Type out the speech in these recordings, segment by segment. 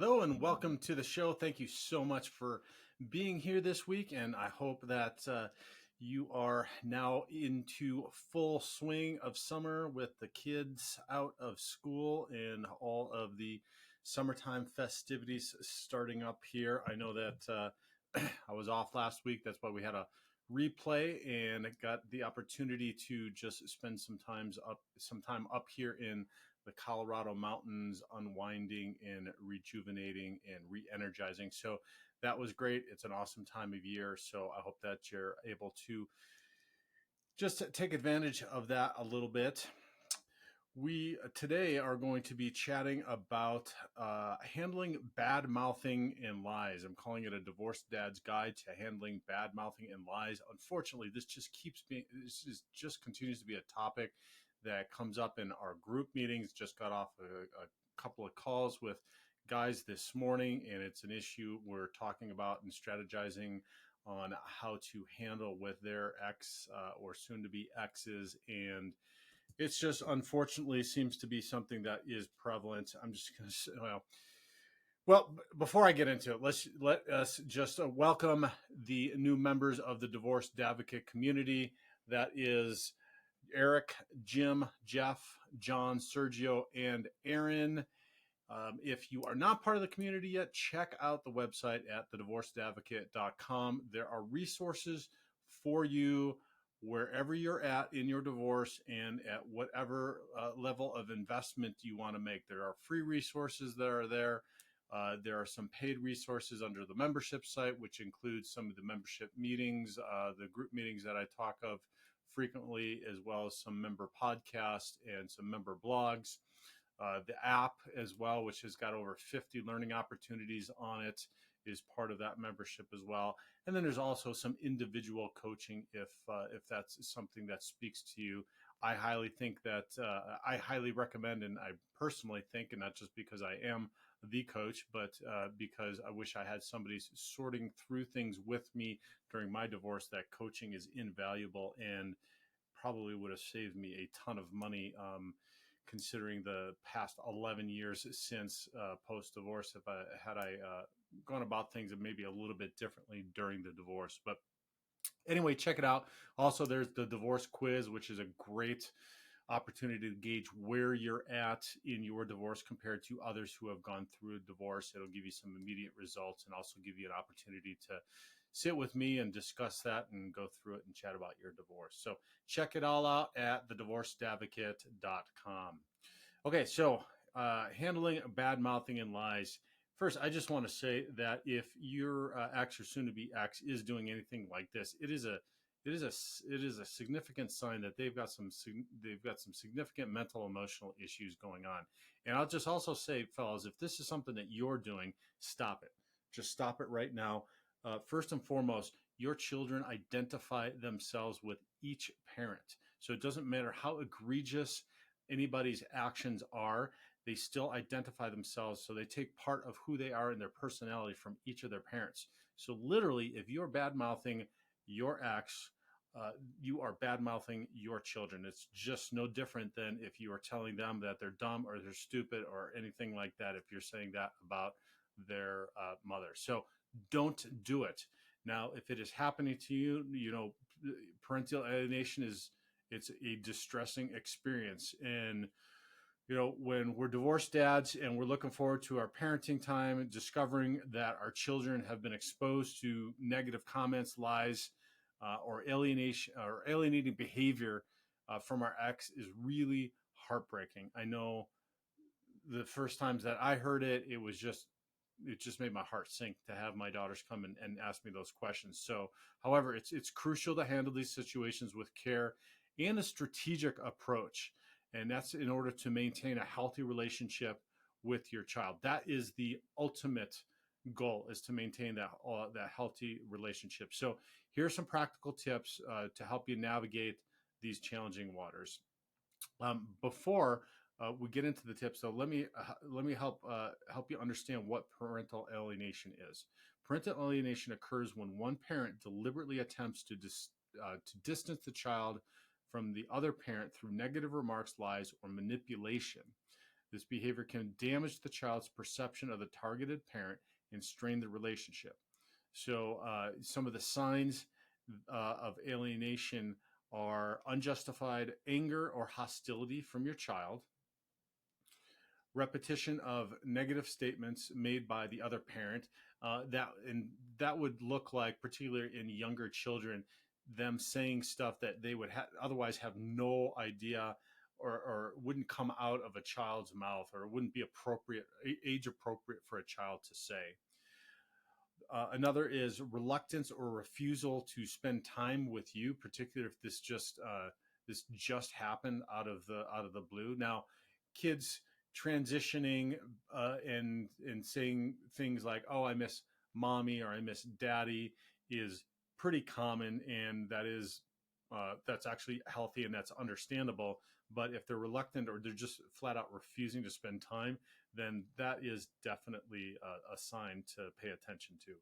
Hello and welcome to the show. Thank you so much for being here this week, and I hope that you are now into full swing of summer with the kids out of school and all of the summertime festivities starting up here. I know that I was off last week. That's why we had a replay and got the opportunity to just spend some time up here in the Colorado mountains, unwinding and rejuvenating and re-energizing. So that was great. It's an awesome time of year. So I hope that you're able to just take advantage of that a little bit. We today are going to be chatting about handling bad mouthing and lies. I'm calling it a divorced dad's guide to handling bad mouthing and lies. Unfortunately, this just continues to be a topic that comes up in our group meetings. Just got off a couple of calls with guys this morning, and it's an issue we're talking about and strategizing on how to handle with their ex or soon to be exes. And it's just unfortunately seems to be something that is prevalent. I'm just going to say, before I get into it, let us just welcome the new members of the Divorced Advocate community. That is Eric, Jim, Jeff, John, Sergio, and Aaron. If you are not part of the community yet, check out the website at thedivorcedadvocate.com. There are resources for you wherever you're at in your divorce and at whatever level of investment you want to make. There are free resources that are there. There are some paid resources under the membership site, which includes some of the membership meetings, the group meetings that I talk of frequently, as well as some member podcasts and some member blogs. The app as well, which has got over 50 learning opportunities on it, is part of that membership as well. And then there's also some individual coaching if that's something that speaks to you. I highly recommend, and I personally think, and not just because I am the coach, but because I wish I had somebody sorting through things with me during my divorce, that coaching is invaluable and probably would have saved me a ton of money. Considering the past 11 years since post-divorce, if I had gone about things maybe a little bit differently during the divorce. But anyway, check it out. Also, there's the divorce quiz, which is a great opportunity to gauge where you're at in your divorce compared to others who have gone through a divorce. It'll give you some immediate results and also give you an opportunity to sit with me and discuss that and go through it and chat about your divorce. So check it all out at thedivorcedadvocate.com. Okay, so handling bad mouthing and lies. First, I just want to say that if your ex or soon to be ex is doing anything like this, it is a significant sign that they've got some significant mental emotional issues going on. And I'll just also say, fellas, if this is something that you're doing, stop it. Just stop it right now. First and foremost, your children identify themselves with each parent. So it doesn't matter how egregious anybody's actions are, they still identify themselves. So they take part of who they are and their personality from each of their parents. So literally, if you're bad mouthing your ex, you are bad mouthing your children. It's just no different than if you are telling them that they're dumb or they're stupid or anything like that, if you're saying that about their mother. So don't do it. Now, if it is happening to you, parental alienation it's a distressing experience. And, when we're divorced dads and we're looking forward to our parenting time, discovering that our children have been exposed to negative comments, lies, or alienation or alienating behavior from our ex is really heartbreaking. I know the first times that I heard it, it just made my heart sink to have my daughters come and ask me those questions. So, however, it's crucial to handle these situations with care and a strategic approach. And that's in order to maintain a healthy relationship with your child. That is the ultimate goal, is to maintain that healthy relationship. So here's some practical tips to help you navigate these challenging waters. Before we get into the tips, though, let me help you understand what parental alienation is. Parental alienation occurs when one parent deliberately attempts to distance the child from the other parent through negative remarks, lies, or manipulation. This behavior can damage the child's perception of the targeted parent and strain the relationship. So, some of the signs of alienation are unjustified anger or hostility from your child, repetition of negative statements made by the other parent. That would look like, particularly in younger children, them saying stuff that they would otherwise have no idea, or wouldn't come out of a child's mouth, or wouldn't be appropriate, age appropriate for a child to say. Another is reluctance or refusal to spend time with you, particularly if this just happened out of the blue. Now, kids transitioning and saying things like, "Oh, I miss mommy," or "I miss daddy," is pretty common, and that's actually healthy and that's understandable. But if they're reluctant or they're just flat out refusing to spend time, then that is definitely a sign to pay attention to.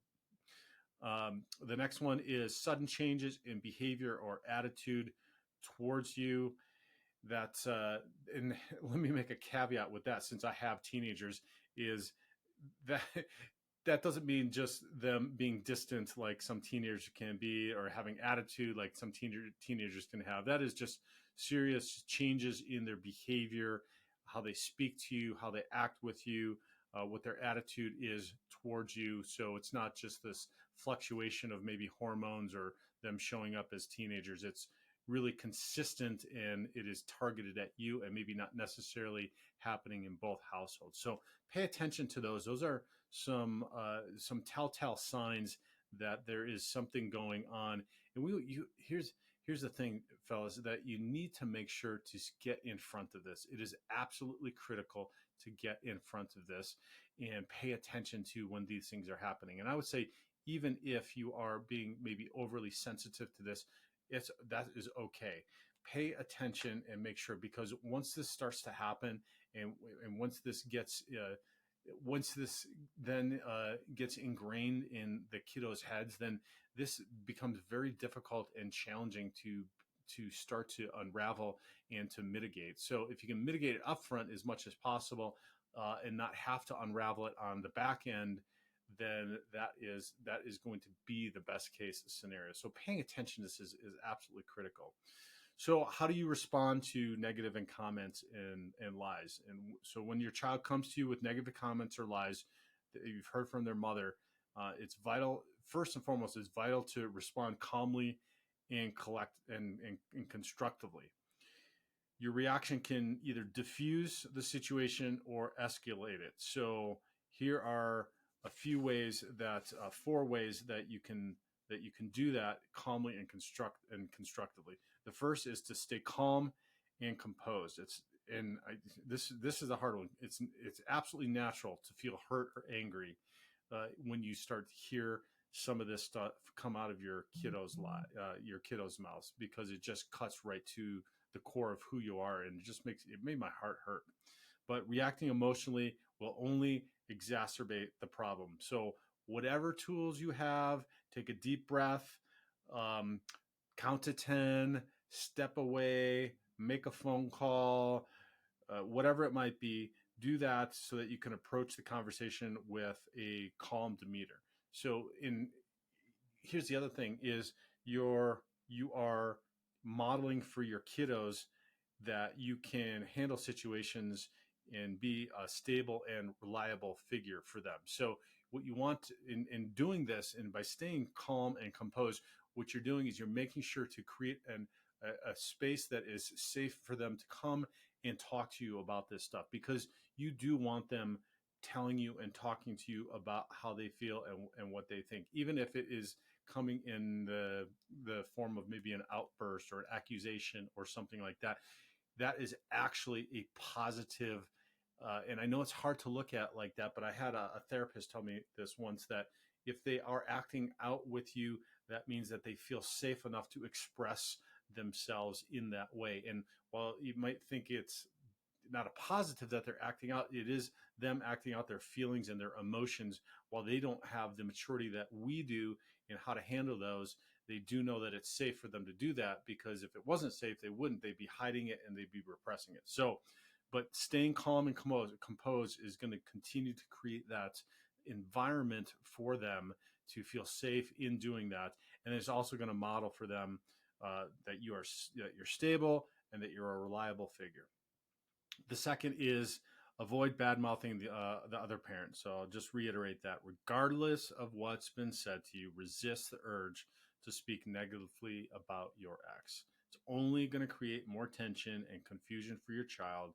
The next one is sudden changes in behavior or attitude towards you. And let me make a caveat with that, since I have teenagers, is that that doesn't mean just them being distant like some teenagers can be, or having attitude like some teenagers can have. That is just serious changes in their behavior, how they speak to you, how they act with you, what their attitude is towards you. So it's not just this fluctuation of maybe hormones or them showing up as teenagers. It's really consistent, and it is targeted at you, and maybe not necessarily happening in both households. So pay attention to those. Those are some telltale signs that there is something going on. And here's the thing, fellas, that you need to make sure to get in front of this. It is absolutely critical to get in front of this and pay attention to when these things are happening. And I would say, even if you are being maybe overly sensitive to this, that is okay. Pay attention and make sure, because once this starts to happen, and once this gets gets ingrained in the kiddos' heads, then this becomes very difficult and challenging to start to unravel and to mitigate. So if you can mitigate it upfront as much as possible, and not have to unravel it on the back end, then that is going to be the best case scenario. So paying attention to this is absolutely critical. So how do you respond to negative and comments and lies? And so when your child comes to you with negative comments or lies that you've heard from their mother, it's vital, first and foremost, it's vital to respond calmly and constructively. Your reaction can either diffuse the situation or escalate it. So here are a few ways four ways that you can do that calmly and constructively. The first is to stay calm and composed. This is a hard one. It's absolutely natural to feel hurt or angry when you start to hear some of this stuff come out of your kiddos' mouths, because it just cuts right to the core of who you are, and it made my heart hurt. But reacting emotionally will only exacerbate the problem. So whatever tools you have, take a deep breath, count to 10, step away, make a phone call, whatever it might be, do that so that you can approach the conversation with a calm demeanor. So here's the other thing is you are modeling for your kiddos that you can handle situations and be a stable and reliable figure for them. So what you want in doing this, and by staying calm and composed, what you're doing is you're making sure to create a space that is safe for them to come and talk to you about this stuff, because you do want them telling you and talking to you about how they feel and what they think, even if it is coming in the form of maybe an outburst or an accusation or something like that. That is actually a positive. And I know it's hard to look at like that, but I had a therapist tell me this once, that if they are acting out with you, that means that they feel safe enough to express themselves in that way. And while you might think it's not a positive that they're acting out, it is them acting out their feelings and their emotions. While they don't have the maturity that we do in how to handle those, they do know that it's safe for them to do that, because if it wasn't safe, they'd be hiding it and they'd be repressing it. So But staying calm and composed is going to continue to create that environment for them to feel safe in doing that, and it's also going to model for them that you're stable and that you're a reliable figure. The second is avoid bad mouthing the other parent. So I'll just reiterate that regardless of what's been said to you, resist the urge to speak negatively about your ex. It's only going to create more tension and confusion for your child.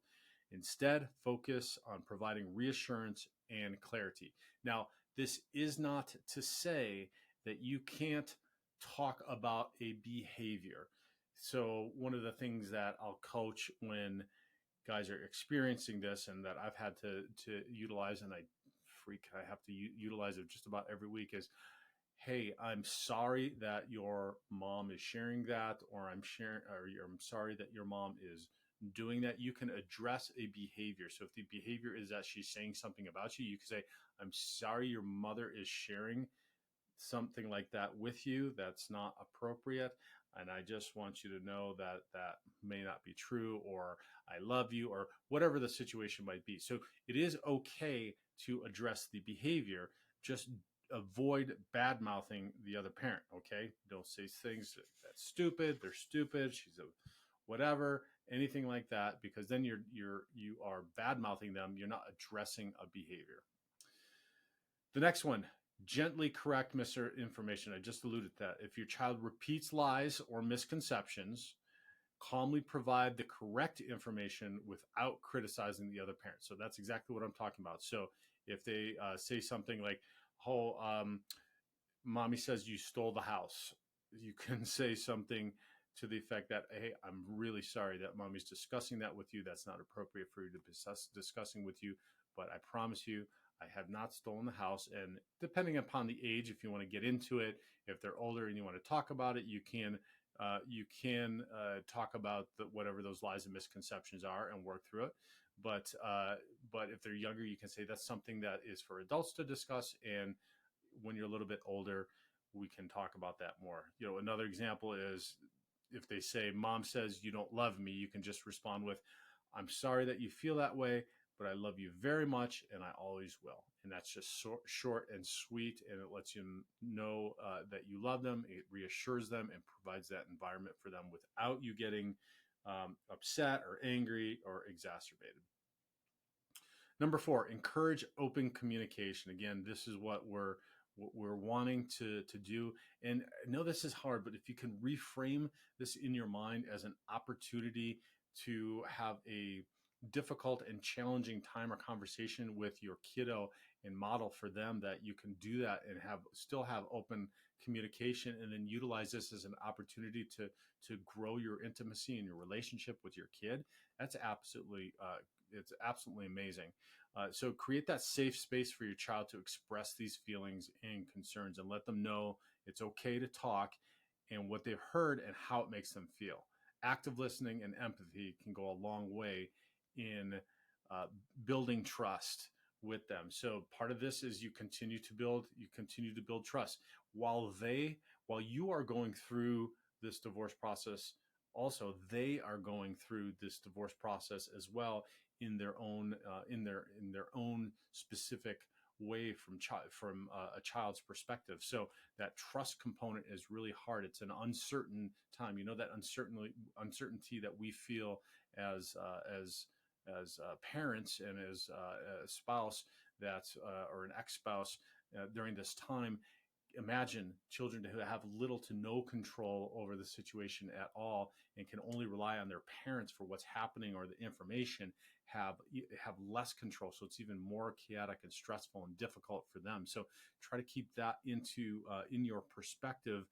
Instead, focus on providing reassurance and clarity. Now, this is not to say that you can't talk about a behavior. So, one of the things that I'll coach when guys are experiencing this and that I've had to utilize, and I have to utilize it just about every week, is, hey, I'm sorry that your mom is sharing that, or I'm sorry that your mom is doing that. You can address a behavior. So if the behavior is that she's saying something about you, you can say, I'm sorry your mother is sharing something like that with you that's not appropriate, and I just want you to know that that may not be true, or I love you, or whatever the situation might be. So it is okay to address the behavior, just avoid bad mouthing the other parent. Okay, don't say things that's stupid, they're stupid, she's a whatever, anything like that, because then you are bad mouthing them, you're not addressing a behavior. The next one, gently correct misinformation. I just alluded to that. If your child repeats lies or misconceptions, calmly provide the correct information without criticizing the other parent. So that's exactly what I'm talking about. So if they say something like, oh, mommy says you stole the house, you can say something to the effect that, hey, I'm really sorry that mommy's discussing that with you. That's not appropriate for you to be discussing with you, but I promise you, I have not stolen the house. And depending upon the age, if you want to get into it, if they're older and you want to talk about it, you can talk about whatever those lies and misconceptions are and work through it. But if they're younger, you can say that's something that is for adults to discuss, and when you're a little bit older, we can talk about that more. Another example is if they say, mom says you don't love me, you can just respond with, I'm sorry that you feel that way, but I love you very much and I always will. And that's just short and sweet, and it lets you know that you love them. It reassures them and provides that environment for them without you getting upset or angry or exacerbated. Number 4, encourage open communication. Again, this is what we're wanting to do. And I know this is hard, but if you can reframe this in your mind as an opportunity to have a difficult and challenging time or conversation with your kiddo and model for them that you can do that and still have open communication, and then utilize this as an opportunity to grow your intimacy and your relationship with your kid, that's absolutely it's absolutely amazing. So create that safe space for your child to express these feelings and concerns, and let them know it's okay to talk and what they've heard and how it makes them feel. Active listening and empathy can go a long way in building trust with them. So part of this is you continue to build trust while you are going through this divorce process. Also, they are going through this divorce process as well, in their own specific way, from a child's perspective. So that trust component is really hard. It's an uncertain time. That uncertainty that we feel as parents and as a spouse or an ex-spouse during this time. Imagine children who have little to no control over the situation at all and can only rely on their parents for what's happening or the information, have less control. So it's even more chaotic and stressful and difficult for them. So try to keep that in your perspective,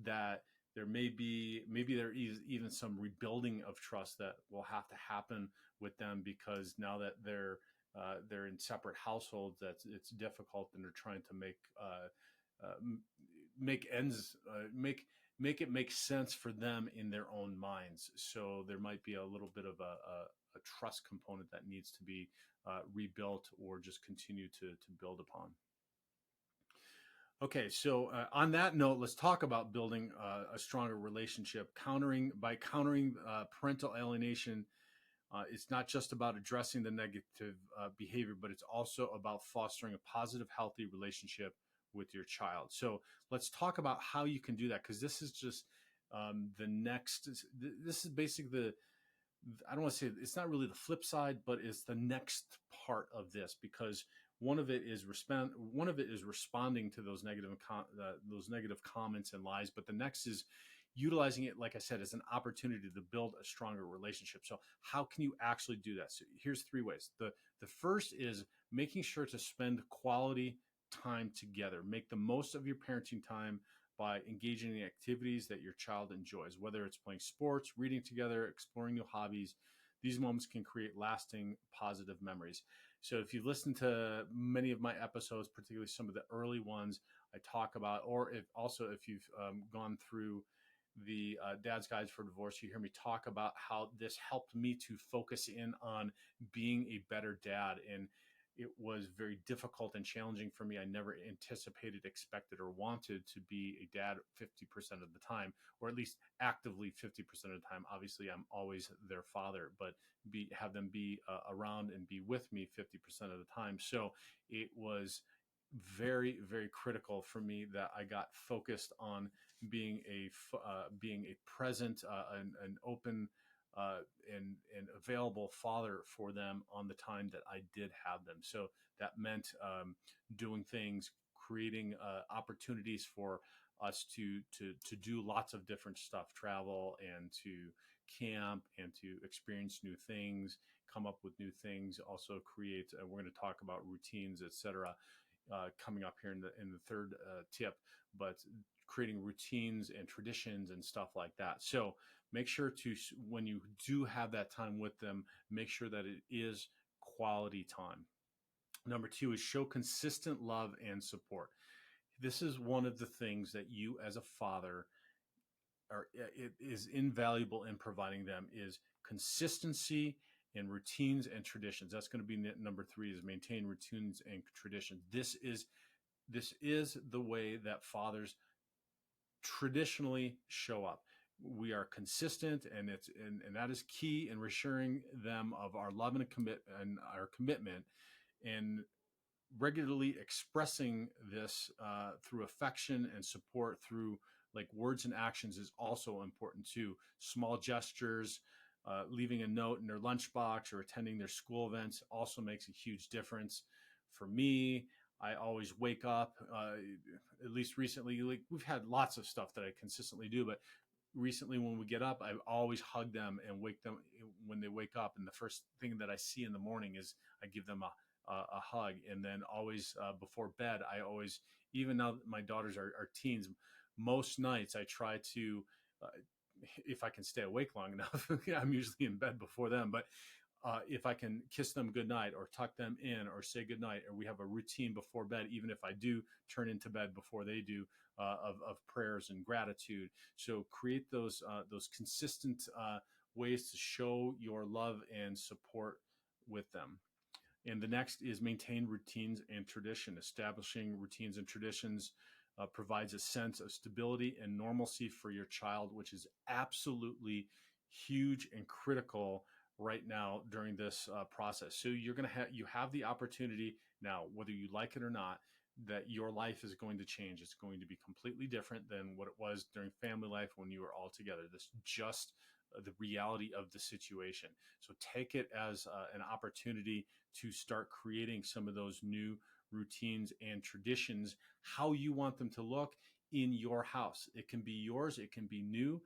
that maybe there is even some rebuilding of trust that will have to happen with them, because now that they're in separate households, it's difficult, and they're trying to make it make sense for them in their own minds. So there might be a little bit of a trust component that needs to be rebuilt, or just continue to build upon. Okay, so on that note, let's talk about building a stronger relationship, countering parental alienation It's not just about addressing the negative behavior, but it's also about fostering a positive, healthy relationship with your child. So let's talk about how you can do that, because this is just the next. This is basically the. I don't want to say it's not really the flip side, but it's the next part of this, because one of it is responding to those negative comments and lies, but the next is utilizing it, like I said, as an opportunity to build a stronger relationship. So how can you actually do that? So here's three ways. The first is making sure to spend quality time together. Make the most of your parenting time by engaging in activities that your child enjoys, whether it's playing sports, reading together, exploring new hobbies. These moments can create lasting positive memories. So if you've listened to many of my episodes, particularly some of the early ones, I talk about, or if you've gone through the Dad's Guides for Divorce, you hear me talk about how this helped me to focus in on being a better dad. And it was very difficult and challenging for me. I never anticipated, expected, or wanted to be a dad 50% of the time, or at least actively 50% of the time. Obviously, I'm always their father, but have them be around and be with me 50% of the time. So it was very, very critical for me that I got focused on being a present, an open, uh, and available father for them on the time that I did have them. So that meant doing things, creating opportunities for us to do lots of different stuff, travel and to camp and to experience new things, come up with new things, also create. We're going to talk about routines, etc. Coming up here in the third tip, but creating routines and traditions and stuff like that. So make sure to, when you do have that time with them, make sure that it is quality time. Number two is show consistent love and support. This is one of the things that you as a father it is invaluable in providing them, is consistency in routines and traditions. That's going to be number three, is maintain routines and traditions. This is the way that fathers traditionally show up. We are consistent, and that is key in reassuring them of our love and our commitment, and regularly expressing this through affection and support through like words and actions is also important too. Small gestures, leaving a note in their lunchbox or attending their school events also makes a huge difference. For me, I always wake up, at least recently, like we've had lots of stuff that I consistently do, but recently when we get up, I always hug them and wake them when they wake up. And the first thing that I see in the morning is I give them a hug. And then always before bed, I always, even now that my daughters are teens, most nights I try to, uh, if I can stay awake long enough, I'm usually in bed before them, but if I can kiss them goodnight or tuck them in or say goodnight, or we have a routine before bed, even if I do turn into bed before they do, of prayers and gratitude. So create those consistent ways to show your love and support with them. And the next is maintain routines and tradition. Establishing routines and traditions provides a sense of stability and normalcy for your child, which is absolutely huge and critical right now during this process. So you have the opportunity now, whether you like it or not, that your life is going to change. It's going to be completely different than what it was during family life when you were all together. This just the reality of the situation. So take it as an opportunity to start creating some of those new routines and traditions, how you want them to look in your house. It can be yours, it can be new.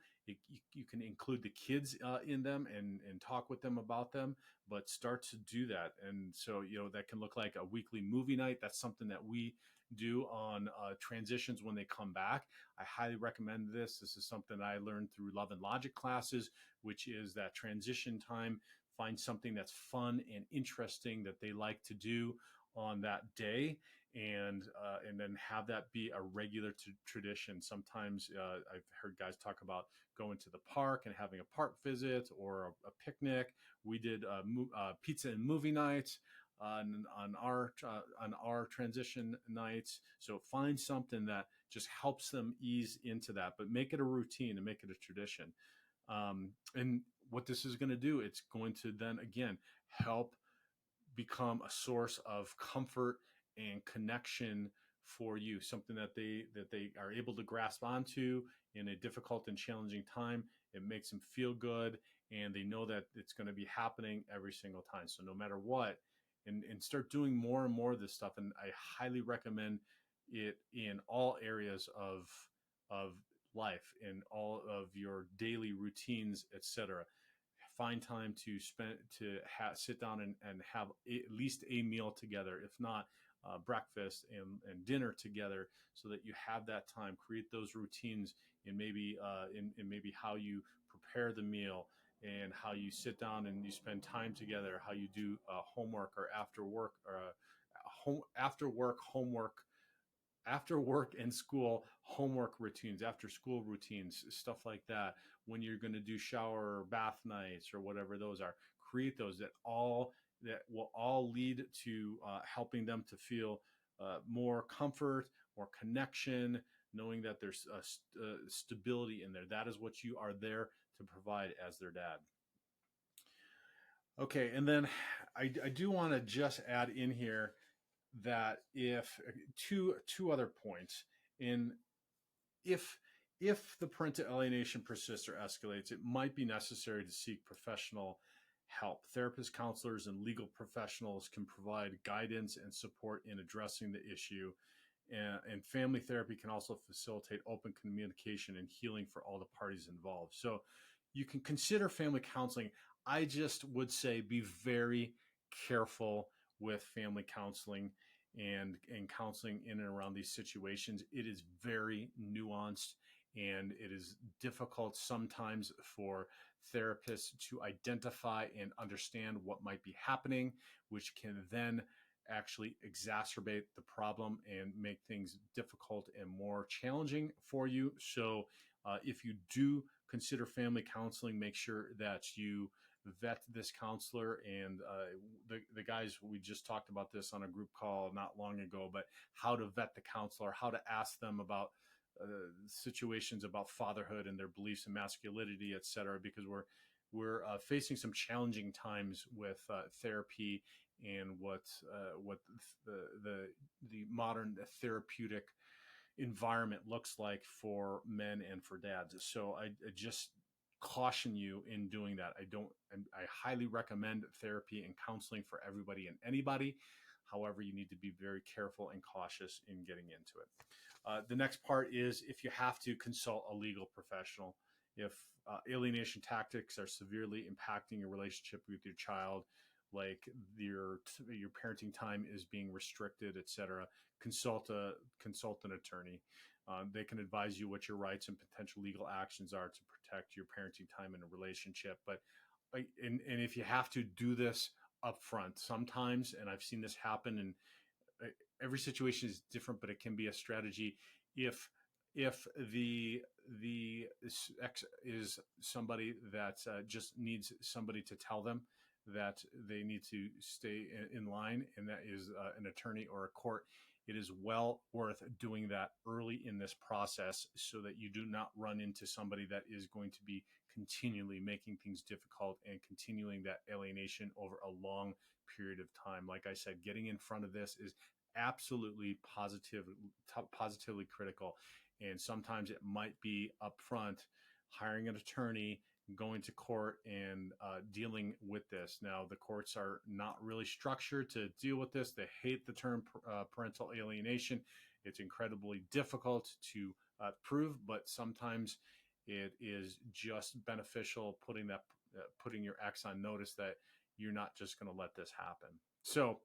You can include the kids in them and talk with them about them, but start to do that. And so, that can look like a weekly movie night. That's something that we do on transitions when they come back. I highly recommend this. This is something I learned through Love and Logic classes, which is that transition time. Find something that's fun and interesting that they like to do on that day, and then have that be a regular tradition. Sometimes I've heard guys talk about going to the park and having a park visit or a picnic. We did pizza and movie night on our transition nights. So find something that just helps them ease into that, but make it a routine and make it a tradition. And what this is going to do, it's going to then again help become a source of comfort and connection for you, something that they are able to grasp onto in a difficult and challenging time. It makes them feel good, and they know that it's going to be happening every single time, so no matter what. And start doing more and more of this stuff, and I highly recommend it in all areas of life, in all of your daily routines, etc. Find time to spend to sit down and have at least a meal together, if not breakfast and dinner together, so that you have that time. Create those routines in maybe in maybe how you prepare the meal, and how you sit down and you spend time together, how you do homework, or after work, or after work and school homework routines, after school routines, stuff like that. When you're going to do shower or bath nights or whatever those are, create those that will all lead to helping them to feel more comfort, more connection, knowing that there's stability in there. That is what you are there to provide as their dad. Okay, and then I do want to just add in here that if two other points in if if the parental alienation persists or escalates, it might be necessary to seek professional help. Therapists, counselors, and legal professionals can provide guidance and support in addressing the issue. And family therapy can also facilitate open communication and healing for all the parties involved. So you can consider family counseling. I just would say be very careful with family counseling and counseling in and around these situations. It is very nuanced, and it is difficult sometimes for therapists to identify and understand what might be happening, which can then actually exacerbate the problem and make things difficult and more challenging for you. So, if you do consider family counseling, make sure that you vet this counselor. And the guys, we just talked about this on a group call not long ago, but how to vet the counselor, how to ask them about situations about fatherhood and their beliefs in masculinity, et cetera, because we're facing some challenging times with therapy and what the modern therapeutic environment looks like for men and for dads. So I just caution you in doing that. I highly recommend therapy and counseling for everybody and anybody. However, you need to be very careful and cautious in getting into it. The next part is if you have to consult a legal professional. If alienation tactics are severely impacting your relationship with your child, like your parenting time is being restricted, etc., consult an attorney. They can advise you what your rights and potential legal actions are to protect your parenting time in a relationship. But and if you have to do this upfront, sometimes, and I've seen this happen, and every situation is different, but it can be a strategy. If the ex is somebody that just needs somebody to tell them that they need to stay in line, and that is an attorney or a court, it is well worth doing that early in this process, so that you do not run into somebody that is going to be continually making things difficult and continuing that alienation over a long period of time. Like I said, getting in front of this is absolutely positively critical. And sometimes it might be upfront, hiring an attorney, going to court, and dealing with this. Now, the courts are not really structured to deal with this. They hate the term parental alienation. It's incredibly difficult to prove, but sometimes it is just beneficial putting your ex on notice that you're not just going to let this happen. So,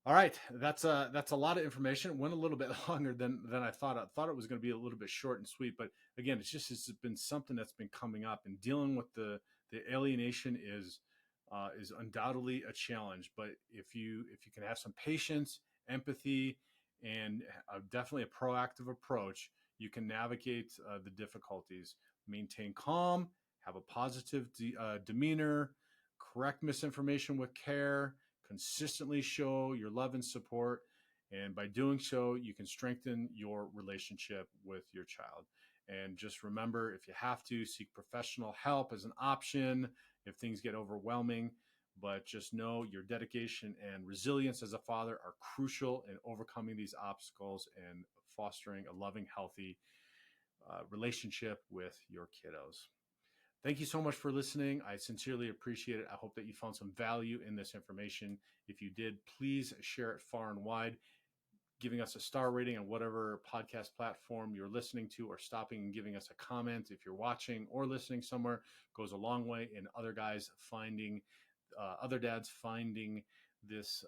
all right, that's a lot of information. It went a little bit longer than I thought. I thought it was going to be a little bit short and sweet, but again, it's been something that's been coming up, and dealing with the alienation is undoubtedly a challenge. But if you can have some patience, empathy, and definitely a proactive approach, you can navigate the difficulties, maintain calm, have a positive demeanor, correct misinformation with care, consistently show your love and support. And by doing so, you can strengthen your relationship with your child. And just remember, if you have to, seek professional help as an option if things get overwhelming. But just know your dedication and resilience as a father are crucial in overcoming these obstacles and fostering a loving, healthy relationship with your kiddos. Thank you so much for listening. I sincerely appreciate it. I hope that you found some value in this information. If you did, please share it far and wide, giving us a star rating on whatever podcast platform you're listening to, or stopping and giving us a comment if you're watching or listening somewhere goes a long way in other guys finding, other dads finding this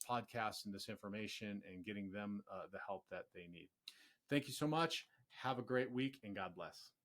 podcast and this information and getting them the help that they need. Thank you so much. Have a great week and God bless.